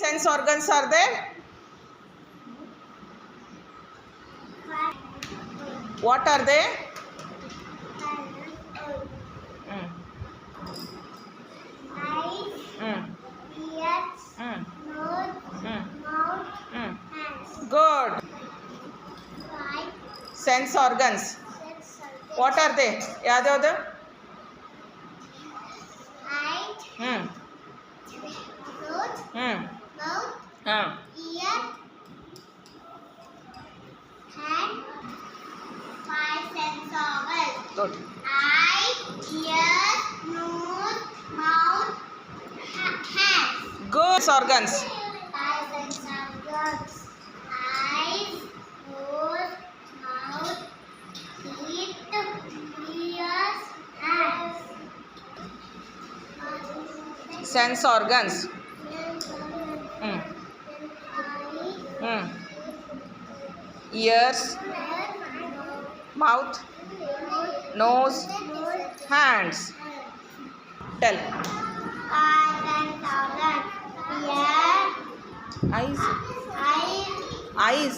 Sense organs are there? What are they? Mm. Eyes, Mm. ears, Mm. nose, Mm. mouth, Mm. hands. Good. 5 Sense organs. sense What are they? ಯಾವ್ದು? Eyes, Hmm. nose, Hmm. mouth, Ah. ear, hand. 5 sense organs. Good. Eye, ears, nose, mouth, hands. Good. Sense organs. 5 sense organs. Eyes, nose, mouth, teeth, ears, hands. Sense organs. Hmm. Hmm. Ears, mouth, nose, hands. Tell. Eyes. Eyes.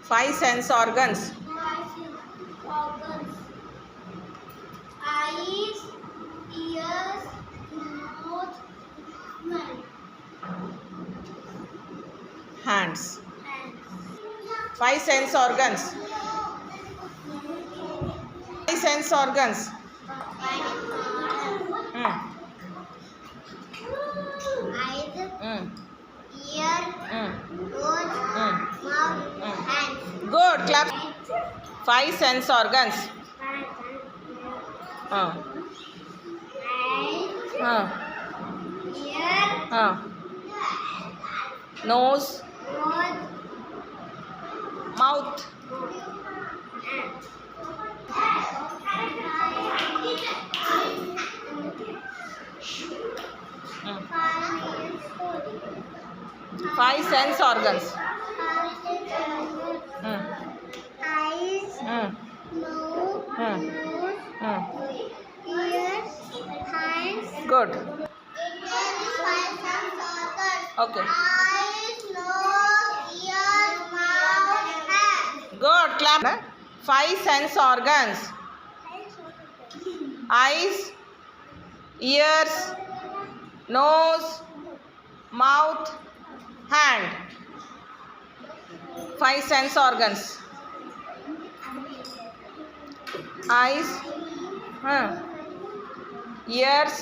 Five sense organs. Eyes, ears, nose, mouth, Hands. hands. Five sense organs. Five sense organs. Hmm. Eyes, Hmm. ear, Hmm. nose, Hmm. mouth, hands. Good. Clap. Five sense organs. Uh. Eyes, Uh. ear, Uh. Nose, nose, mouth. Hmm. Five sense organs. Hmm. Eyes, Hmm. mouth, Hmm. nose, Hmm. ears, hands. Good. Okay. Eyes, nose, ears, mouth, hands. Good. Clap. Five sense organs. Eyes, ears, nose, mouth, hand. Five sense organs. Eyes, ears,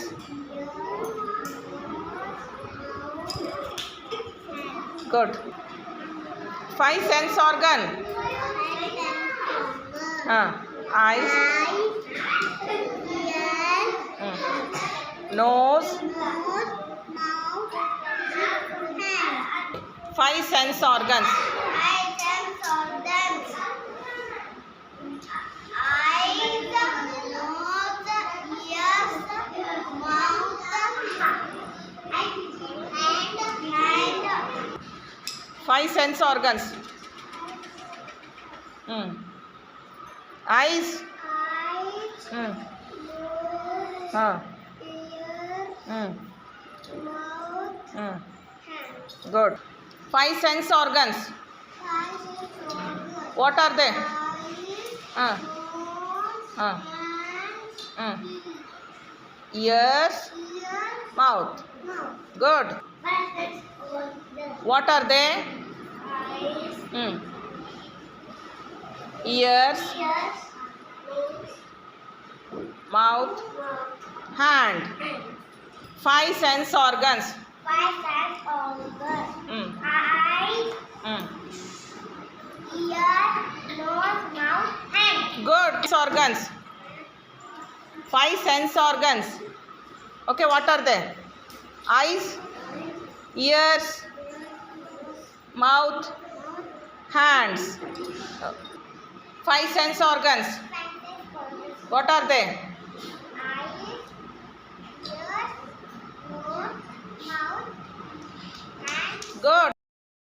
good. Five sense organ. Eyes, nose, five sense organs. Five sense organs. Eyes. Good. Five sense organs. What are they? Ears, mouth. Good. What are they? Ears, mouth, hand. Five sense organs. Eyes, ear, nose, mouth, hand. Good. Organs. Five sense organs. Okay, what are they? Eyes, ears, mouth, hands. Five sense organs. What are they? Eyes, ears, nose, mouth, hands. Good.